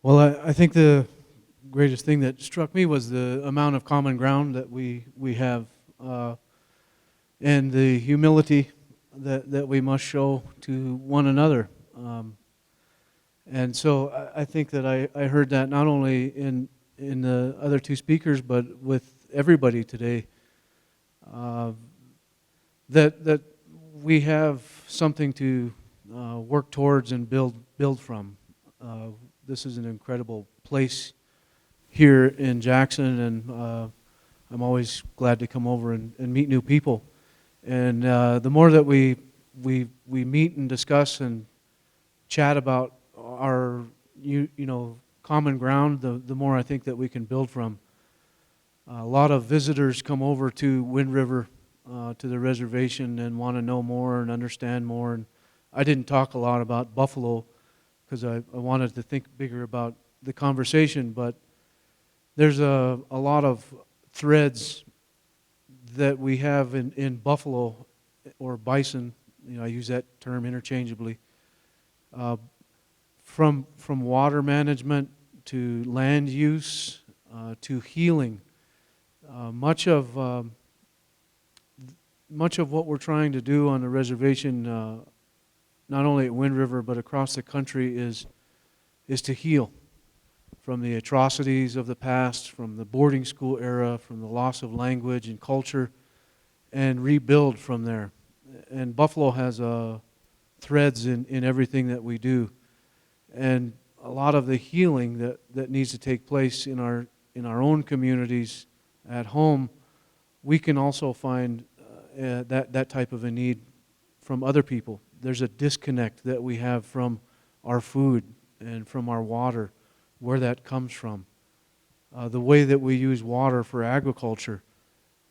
Well, I think the greatest thing that struck me was the amount of common ground that we have, and the humility that we must show to one another. And so I think that I heard that not only in the other two speakers, but with everybody today, uh, that we have something to work towards and build from. This is an incredible place here in Jackson, and I'm always glad to come over and meet new people. And the more that we meet and discuss and chat about our common ground, the more I think that we can build from. A lot of visitors come over to Wind River, to the reservation, and want to know more and understand more. And I didn't talk a lot about Buffalo because I wanted to think bigger about the conversation, but there's a lot of threads that we have in Buffalo, or Bison. I use that term interchangeably. From water management to land use to healing, much of what we're trying to do on the reservation, not only at Wind River but across the country, is to heal from the atrocities of the past, from the boarding school era, from the loss of language and culture, and rebuild from there. And Buffalo has threads in everything that we do. And a lot of the healing that needs to take place in our own communities at home, we can also find that type of a need from other people. There's a disconnect that we have from our food and from our water, where that comes from. The way that we use water for agriculture.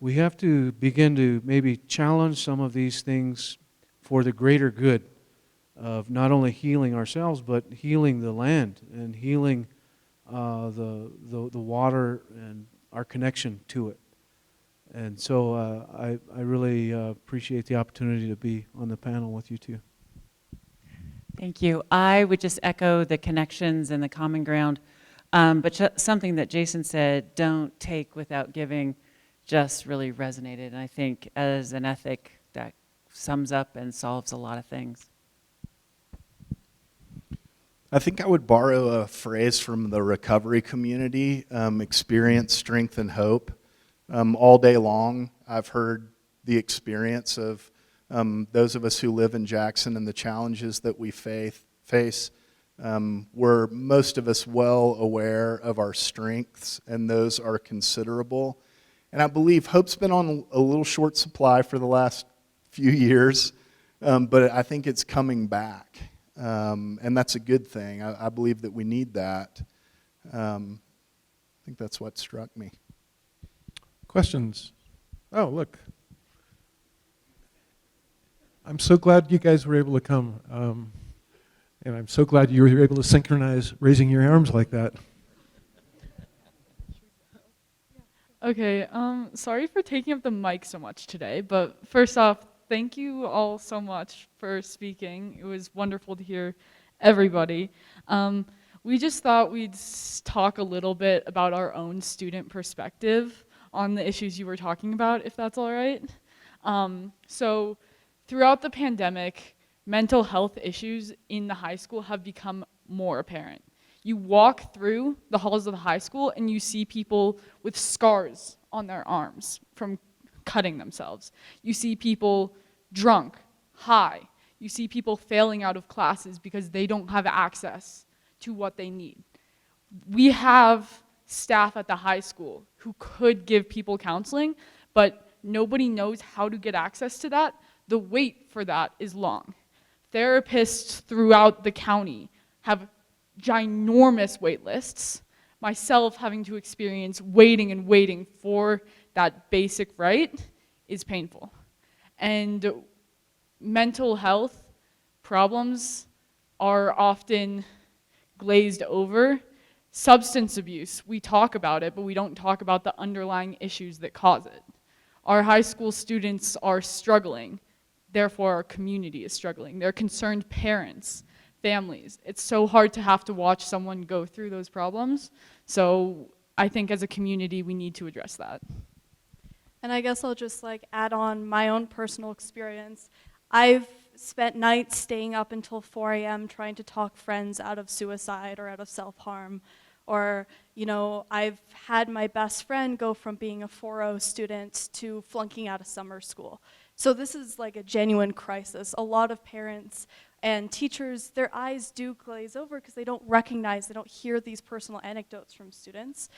We have to begin to maybe challenge some of these things for the greater good of not only healing ourselves, but healing the land and healing the water and our connection to it. And so I really appreciate the opportunity to be on the panel with you two. Thank you. I would just echo the connections and the common ground, but something that Jason said, don't take without giving, just really resonated. And I think as an ethic, that sums up and solves a lot of things. I think I would borrow a phrase from the recovery community, experience, strength, and hope. All day long, I've heard the experience of those of us who live in Jackson and the challenges that we face. We're most of us well aware of our strengths, and those are considerable. And I believe hope's been on a little short supply for the last few years, but I think it's coming back. And that's a good thing. I believe that we need that. I think that's what struck me. Questions? Oh, look. I'm so glad you guys were able to come. And I'm so glad you were able to synchronize raising your arms like that. Okay, sorry for taking up the mic so much today, but first off, thank you all so much for speaking. It was wonderful to hear everybody. We just thought we'd talk a little bit about our own student perspective on the issues you were talking about, if that's all right. So throughout the pandemic, mental health issues in the high school have become more apparent. You walk through the halls of the high school and you see people with scars on their arms from cutting themselves. You see people drunk, high. You see people failing out of classes because they don't have access to what they need. We have staff at the high school who could give people counseling, but nobody knows how to get access to that. The wait for that is long. Therapists throughout the county have ginormous wait lists. Myself having to experience waiting and waiting for that basic right is painful. And mental health problems are often glazed over. Substance abuse, we talk about it, but we don't talk about the underlying issues that cause it. Our high school students are struggling, therefore our community is struggling. They're concerned parents, families. It's so hard to have to watch someone go through those problems. So I think as a community, we need to address that. And I guess I'll just like add on my own personal experience. I've spent nights staying up until 4 a.m. trying to talk friends out of suicide or out of self-harm. Or, you know, I've had my best friend go from being a 4.0 student to flunking out of summer school. So this is like a genuine crisis. A lot of parents and teachers, their eyes do glaze over because they don't recognize, they don't hear these personal anecdotes from students.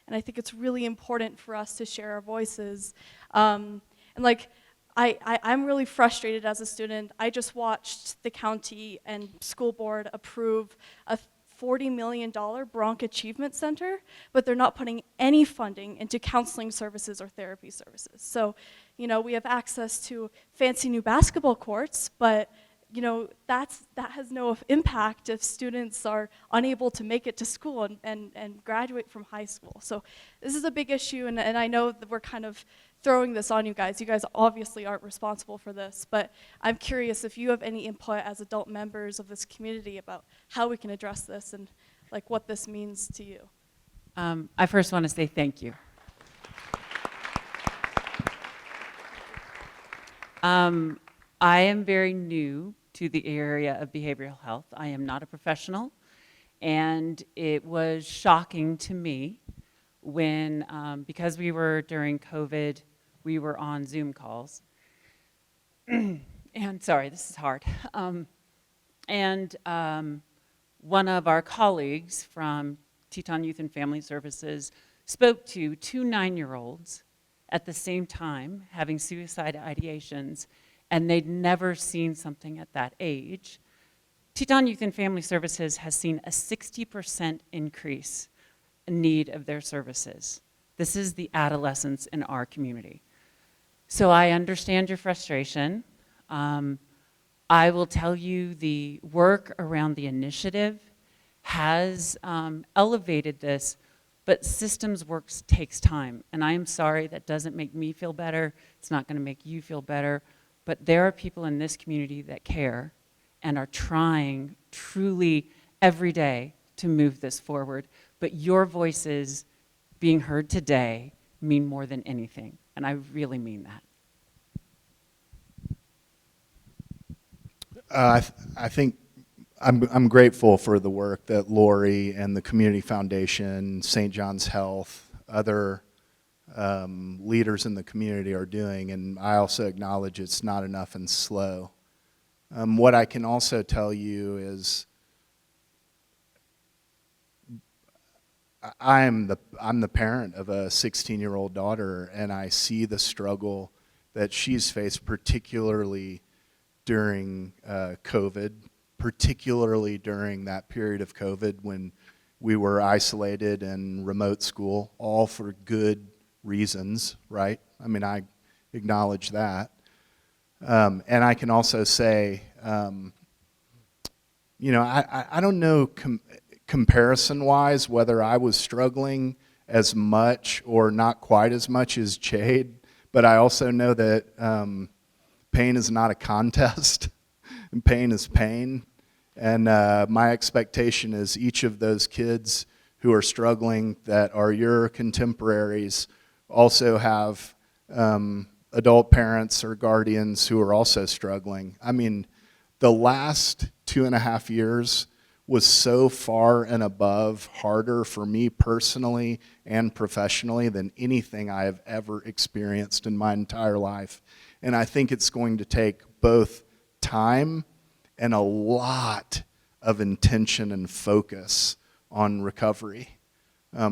And I think it's really important for us to share our voices. And like, I'm really frustrated as a student. I just watched the county and school board approve a $40 million Bronc Achievement Center, but they're not putting any funding into counseling services or therapy services. So, you know, we have access to fancy new basketball courts, but you know, that has no impact if students are unable to make it to school and graduate from high school. So this is a big issue, and I know that we're kind of throwing this on you guys. You guys obviously aren't responsible for this, but I'm curious if you have any input as adult members of this community about how we can address this and like what this means to you. I first want to say thank you. I am very new to the area of behavioral health. I am not a professional, and it was shocking to me when, because we were during COVID, we were on Zoom calls. And sorry, this is hard. One of our colleagues from Teton Youth and Family Services spoke to 2 9-year-olds at the same time having suicide ideations, and they'd never seen something at that age. Teton Youth and Family Services has seen a 60% increase in need of their services. This is the adolescents in our community. So I understand your frustration. I will tell you the work around the initiative has elevated this, but systems work takes time. And I am sorry, that doesn't make me feel better. It's not gonna make you feel better. But there are people in this community that care and are trying truly every day to move this forward. But your voices being heard today mean more than anything, and I really mean that. I think I'm grateful for the work that Lori and the Community Foundation, St. John's Health, other leaders in the community are doing, and I also acknowledge it's not enough and slow. What I can also tell you is I'm the parent of a 16-year-old daughter, and I see the struggle that she's faced, particularly during COVID, particularly during that period of COVID when we were isolated and remote school, all for good reasons, right? I mean, I acknowledge that. And I can also say, you know, I don't know comparison-wise whether I was struggling as much or not quite as much as Jade, but I also know that pain is not a contest, and pain is pain. And my expectation is each of those kids who are struggling that are your contemporaries also have adult parents or guardians who are also struggling. I mean, the last 2.5 years was so far and above harder for me personally and professionally than anything I have ever experienced in my entire life. And I think it's going to take both time and a lot of intention and focus on recovery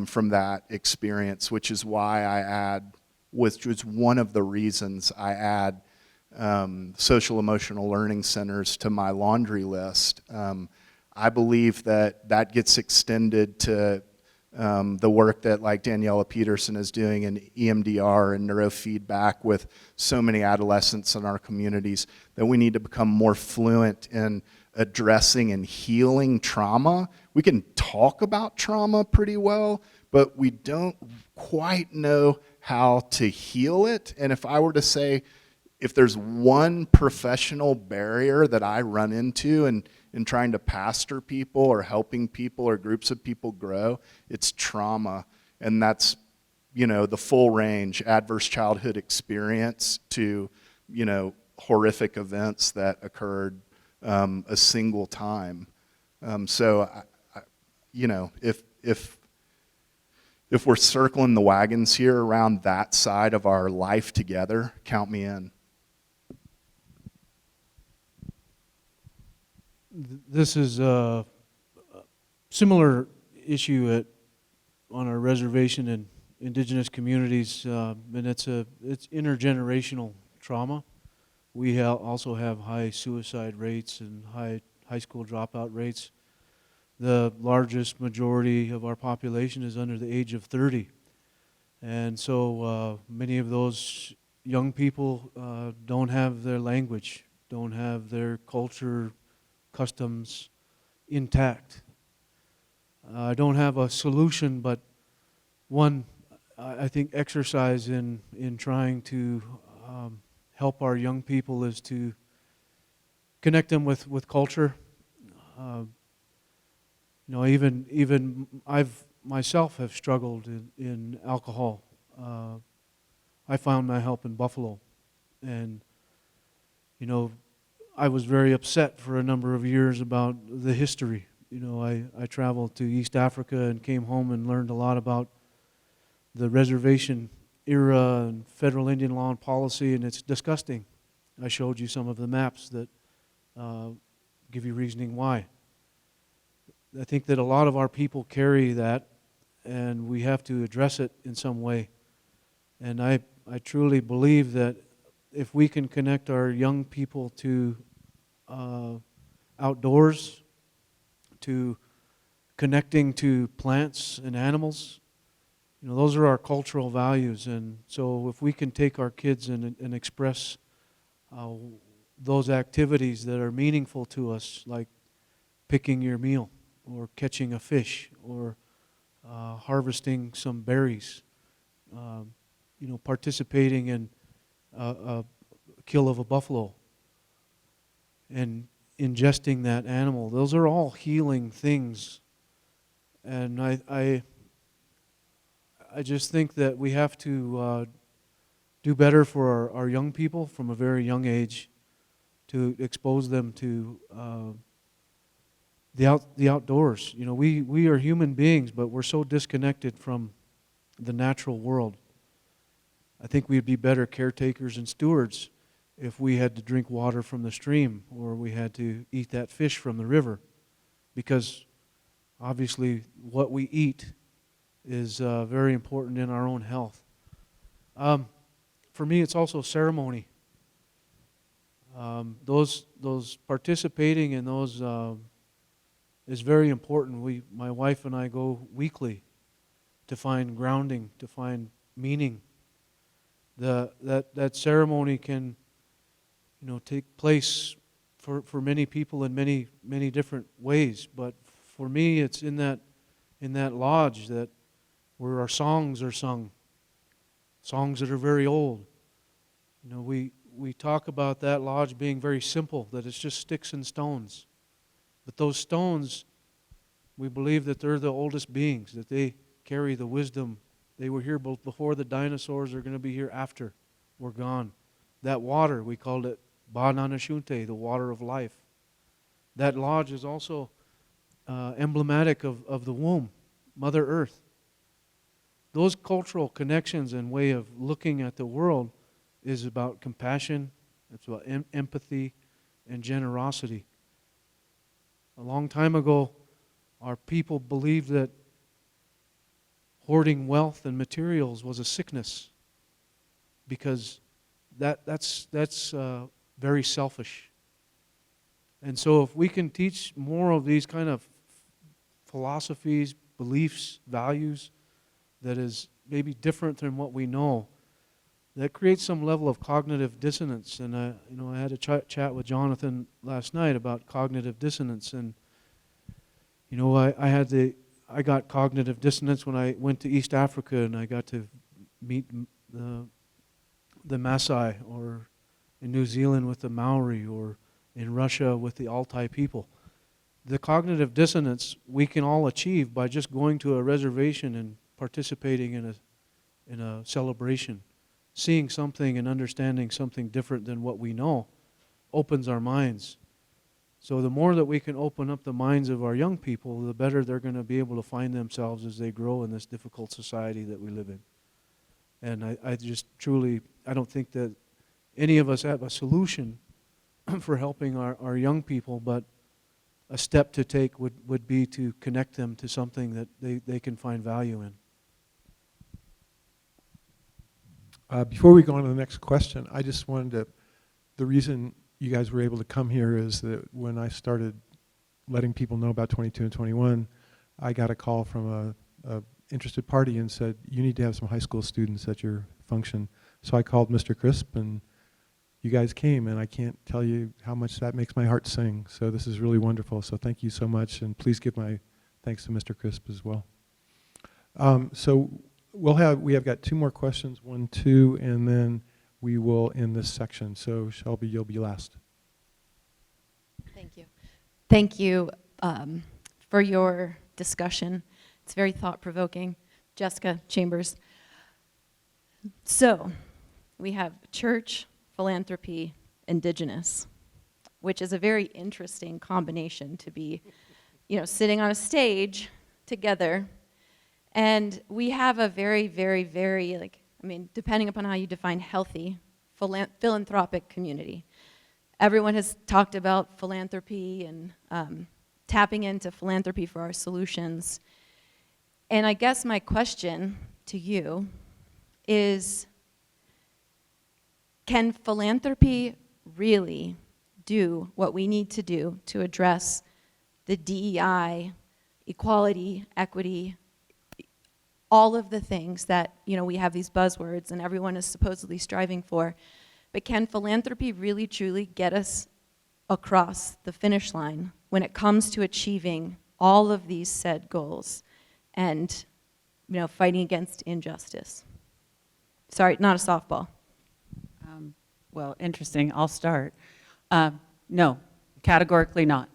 from that experience, which is why I add, which was one of the reasons I add social emotional learning centers to my laundry list. I believe that that gets extended to the work that like Daniela Peterson is doing in EMDR and neurofeedback with so many adolescents in our communities, that we need to become more fluent in addressing and healing trauma. We can talk about trauma pretty well, but we don't quite know how to heal it. And if I were to say, if there's one professional barrier that I run into, and in trying to pastor people or helping people or groups of people grow, it's trauma. And that's, the full range, adverse childhood experience to, horrific events that occurred a single time. So, if we're circling the wagons here around that side of our life together, count me in. This is a similar issue on our reservation and indigenous communities, and it's intergenerational trauma. We also have high suicide rates and high school dropout rates. The largest majority of our population is under the age of 30. And so many of those young people don't have their language, don't have their culture, customs intact. I don't have a solution, but one, I think exercise in trying to help our young people is to connect them with culture. Even I've myself have struggled in alcohol. I found my help in Buffalo, and I was very upset for a number of years about the history. I traveled to East Africa and came home and learned a lot about the reservation era and federal Indian law and policy, and it's disgusting. I showed you some of the maps that give you reasoning why. I think that a lot of our people carry that, and we have to address it in some way. And I truly believe that if we can connect our young people to outdoors, to connecting to plants and animals, those are our cultural values. And so if we can take our kids and express those activities that are meaningful to us, like picking your meal, or catching a fish, or harvesting some berries, participating in a kill of a buffalo, and ingesting that animal. Those are all healing things. And I just think that we have to do better for our young people from a very young age, to expose them to the outdoors. We are human beings, but we're so disconnected from the natural world. I think we'd be better caretakers and stewards if we had to drink water from the stream, or we had to eat that fish from the river, because obviously what we eat is very important in our own health. For me, it's also ceremony. Those participating in those is very important. My wife and I go weekly to find grounding, to find meaning. That ceremony can, take place for many people in many different ways. But for me, it's in that lodge where our songs are sung, songs that are very old. We talk about that lodge being very simple, that it's just sticks and stones. But those stones, we believe that they're the oldest beings, that they carry the wisdom. They were here both before the dinosaurs, are going to be here after we're gone. That water, we called it Ba Nanashunte, the water of life. That lodge is also emblematic of the womb, Mother Earth. Those cultural connections and way of looking at the world is about compassion, it's about empathy and generosity. A long time ago, our people believed that hoarding wealth and materials was a sickness, because that's very selfish. And so if we can teach more of these kind of philosophies, beliefs, values, that is maybe different than what we know, that creates some level of cognitive dissonance. And I had a chat with Jonathan last night about cognitive dissonance, and I got cognitive dissonance when I went to East Africa and I got to meet the Maasai, or in New Zealand with the Maori, or in Russia with the Altai people. the cognitive dissonance we can all achieve by just going to a reservation and participating in a celebration. Seeing something and understanding something different than what we know opens our minds. So the more that we can open up the minds of our young people, the better they're going to be able to find themselves as they grow in this difficult society that we live in. And I just truly, I don't think that any of us have a solution for helping our young people, but a step to take would be to connect them to something that they can find value in. Before we go on to the next question, I just wanted to, the reason you guys were able to come here is that when I started letting people know about 22 and 21, I got a call from a interested party and said, you need to have some high school students at your function. So I called Mr. Crisp, and you guys came, and I can't tell you how much that makes my heart sing. So this is really wonderful. So thank you so much, and please give my thanks to Mr. Crisp as well. So we have got 2 more questions, 1, 2, and then we will end this section. So Shelby, you'll be last. Thank you. Thank you for your discussion. It's very thought-provoking. Jessica Chambers. So we have church, philanthropy, indigenous, which is a very interesting combination to be, sitting on a stage together. And we have a very, very, very, depending upon how you define healthy, philanthropic community. Everyone has talked about philanthropy and tapping into philanthropy for our solutions. And I guess my question to you is, can philanthropy really do what we need to do to address the DEI, equality, equity, all of the things that, we have these buzzwords and everyone is supposedly striving for, but can philanthropy really truly get us across the finish line when it comes to achieving all of these said goals and, fighting against injustice? Sorry, not a softball. Well, interesting. I'll start. No, categorically not.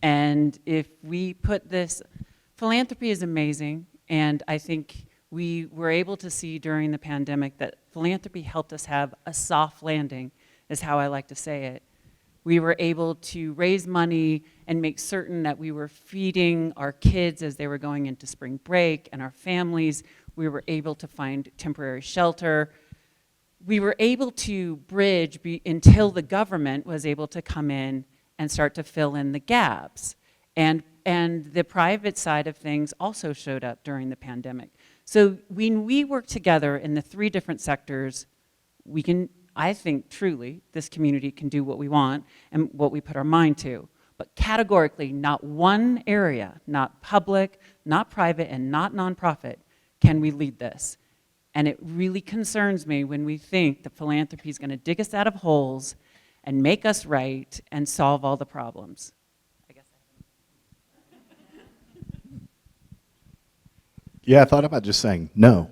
And if we put this, philanthropy is amazing, and I think we were able to see during the pandemic that philanthropy helped us have a soft landing, is how I like to say it. We were able to raise money and make certain that we were feeding our kids as they were going into spring break, and our families. We were able to find temporary shelter. We were able to bridge until the government was able to come in and start to fill in the gaps. And the private side of things also showed up during the pandemic. So when we work together in the 3 different sectors, we can, I think truly, this community can do what we want and what we put our mind to. But categorically, not one area, not public, not private, and not nonprofit, can we lead this. And it really concerns me when we think that philanthropy is going to dig us out of holes and make us right and solve all the problems. I guess Yeah, I thought about just saying no.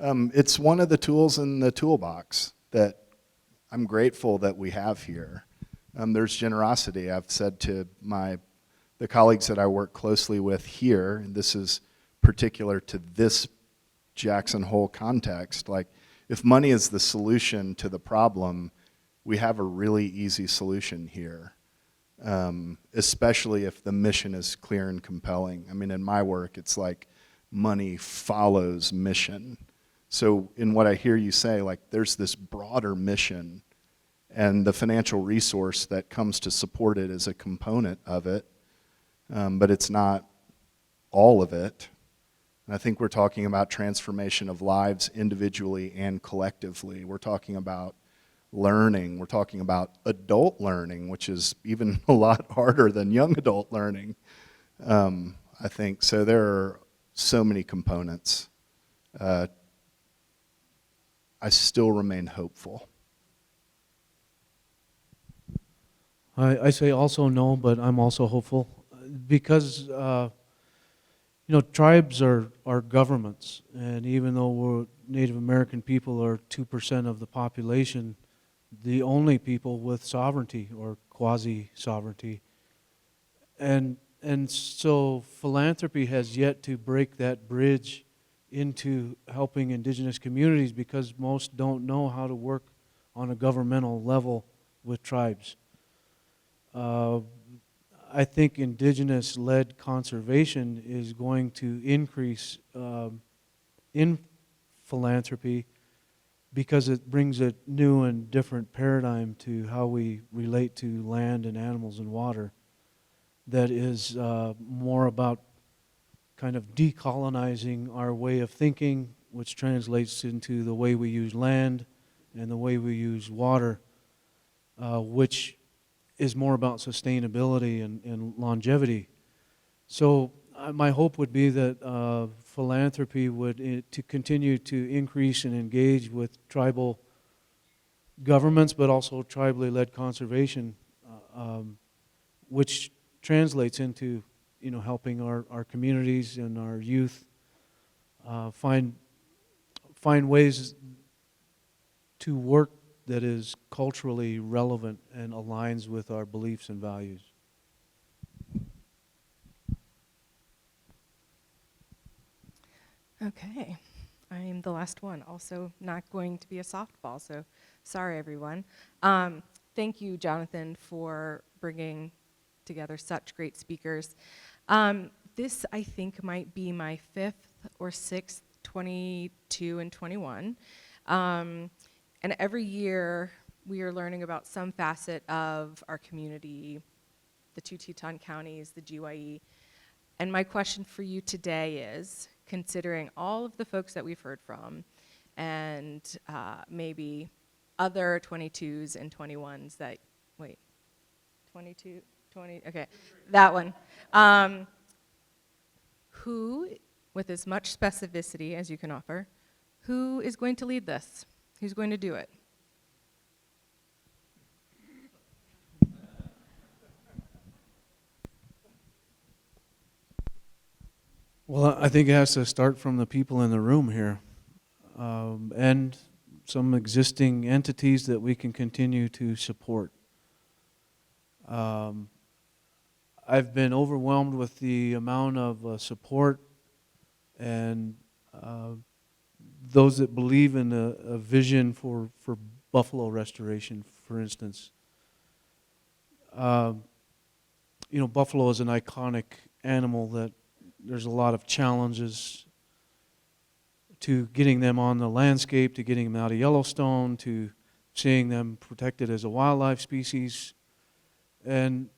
It's one of the tools in the toolbox that I'm grateful that we have here. There's generosity. I've said to the colleagues that I work closely with here, and this is particular to this Jackson Hole context, if money is the solution to the problem, we have a really easy solution here, especially if the mission is clear and compelling. In my work, it's like money follows mission. So in what I hear you say, there's this broader mission, and the financial resource that comes to support it is a component of it, but it's not all of it. And I think we're talking about transformation of lives individually and collectively. We're talking about learning. We're talking about adult learning, which is even a lot harder than young adult learning, I think. So there are so many components. I still remain hopeful. I say also no, but I'm also hopeful because tribes are governments, and even though Native American people are 2% of the population, the only people with sovereignty or quasi-sovereignty. And so philanthropy has yet to break that bridge into helping indigenous communities because most don't know how to work on a governmental level with tribes. I think indigenous-led conservation is going to increase in philanthropy because it brings a new and different paradigm to how we relate to land and animals and water that is more about kind of decolonizing our way of thinking, which translates into the way we use land and the way we use water, which is more about sustainability and longevity. So my hope would be that philanthropy would to continue to increase and engage with tribal governments, but also tribally led conservation, which translates into helping our communities and our youth find ways to work that is culturally relevant and aligns with our beliefs and values. Okay, I am the last one. Also not going to be a softball, so sorry everyone. Thank you, Jonathan, for bringing together such great speakers. This, I think, might be my 5th or 6th 22 and 21. And every year we are learning about some facet of our community, the two Teton counties, the GYE. And my question for you today is, considering all of the folks that we've heard from and maybe other 22s and 21s that, wait, 22, 20, okay, that one. Who, with as much specificity as you can offer, who is going to lead this? Who's going to do it? Well, I think it has to start from the people in the room here, and some existing entities that we can continue to support. I've been overwhelmed with the amount of support and those that believe in a vision for buffalo restoration, for instance. Buffalo is an iconic animal that there's a lot of challenges to getting them on the landscape, to getting them out of Yellowstone, to seeing them protected as a wildlife species. And,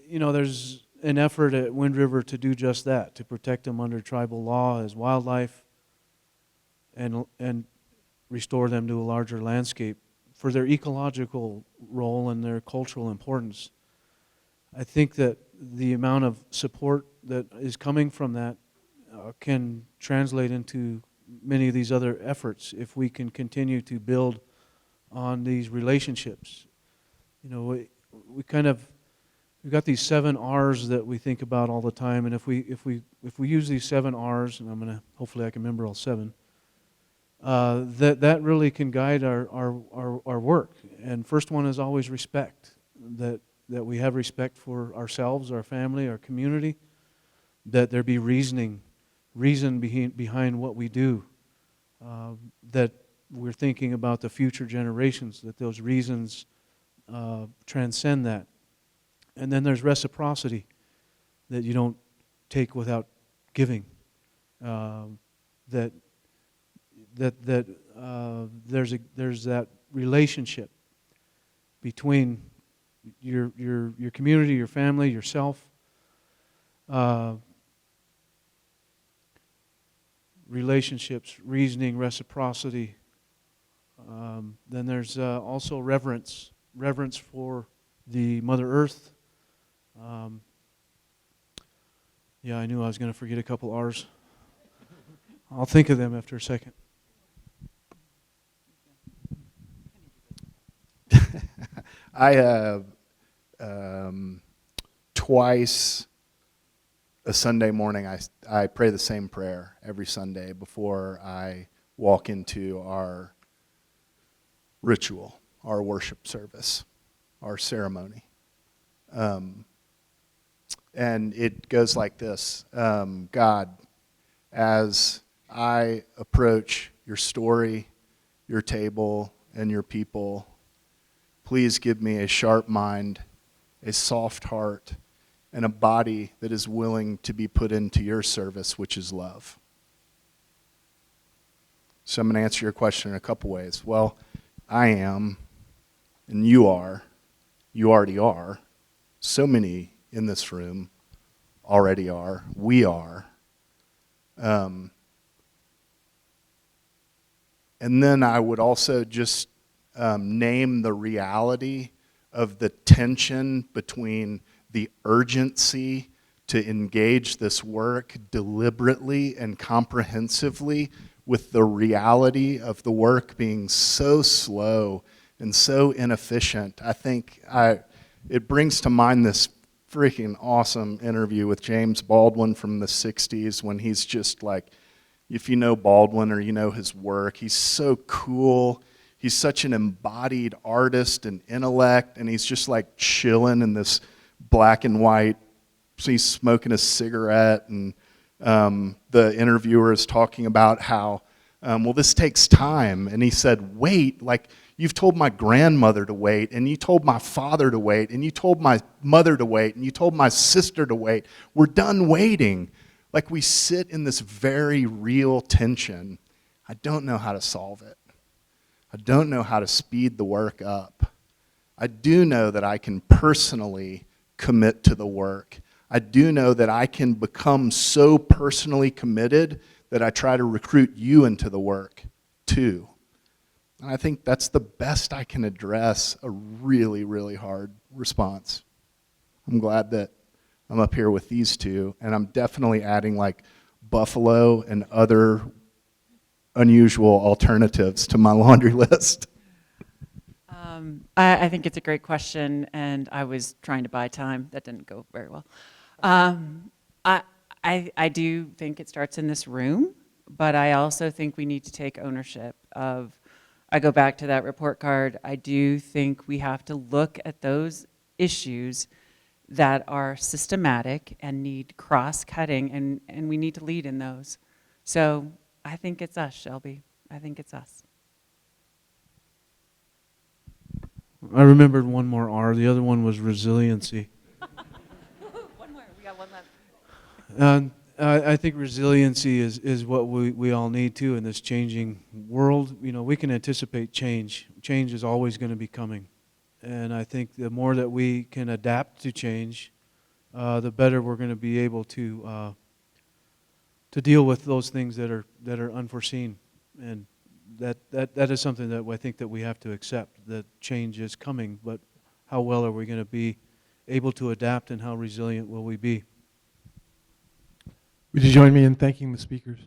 there's an effort at Wind River to do just that, to protect them under tribal law as wildlife and restore them to a larger landscape for their ecological role and their cultural importance. I think that the amount of support that is coming from that can translate into many of these other efforts if we can continue to build on these relationships. We we've got these 7 R's that we think about all the time, and if we use these 7 R's, and hopefully I can remember all 7, that really can guide our work. And first one is always respect. That we have respect for ourselves, our family, our community, that there be reason behind what we do, that we're thinking about the future generations, that those reasons transcend that. And then there's reciprocity, that you don't take without giving, that there's that relationship between your community, your family, yourself. Relationships, reasoning, reciprocity. Then there's also reverence for the Mother Earth. I knew I was going to forget a couple R's. I'll think of them after a second. I twice a Sunday morning, I pray the same prayer every Sunday before I walk into our ritual, our worship service, our ceremony. And it goes like this. God, as I approach your story, your table, and your people, please give me a sharp mind, a soft heart, and a body that is willing to be put into your service, which is love. So I'm going to answer your question in a couple ways. Well, I am, and you are, you already are. So many in this room already are. We are. And then I would also just name the reality of the tension between the urgency to engage this work deliberately and comprehensively with the reality of the work being so slow and so inefficient. I think it brings to mind this freaking awesome interview with James Baldwin from the 60s when he's just like, if you know Baldwin or you know his work, he's so cool. He's such an embodied artist and intellect, and he's just like chilling in this black and white. So he's smoking a cigarette, and the interviewer is talking about how, well, this takes time. And he said, wait, like you've told my grandmother to wait, and you told my father to wait, and you told my mother to wait, and you told my sister to wait. We're done waiting. Like we sit in this very real tension. I don't know how to solve it. I don't know how to speed the work up. I do know that I can personally commit to the work. I do know that I can become so personally committed that I try to recruit you into the work too. And I think that's the best I can address a really, really hard response. I'm glad that I'm up here with these two, and I'm definitely adding like buffalo and other unusual alternatives to my laundry list. I think it's a great question, and I was trying to buy time. That didn't go very well. I do think it starts in this room, but I also think we need to take ownership of, I go back to that report card, I do think we have to look at those issues that are systematic and need cross-cutting, and we need to lead in those. So I think it's us, Shelby. I think it's us. I remembered one more R. The other one was resiliency. One more. We got one left. And I think resiliency is what we all need too in this changing world. You know, we can anticipate change. Change is always going to be coming. And I think the more that we can adapt to change, the better we're going to be able to deal with those things that are unforeseen. And that is something that I think that we have to accept, that change is coming, but how well are we going to be able to adapt, and how resilient will we be? Would you join me in thanking the speakers?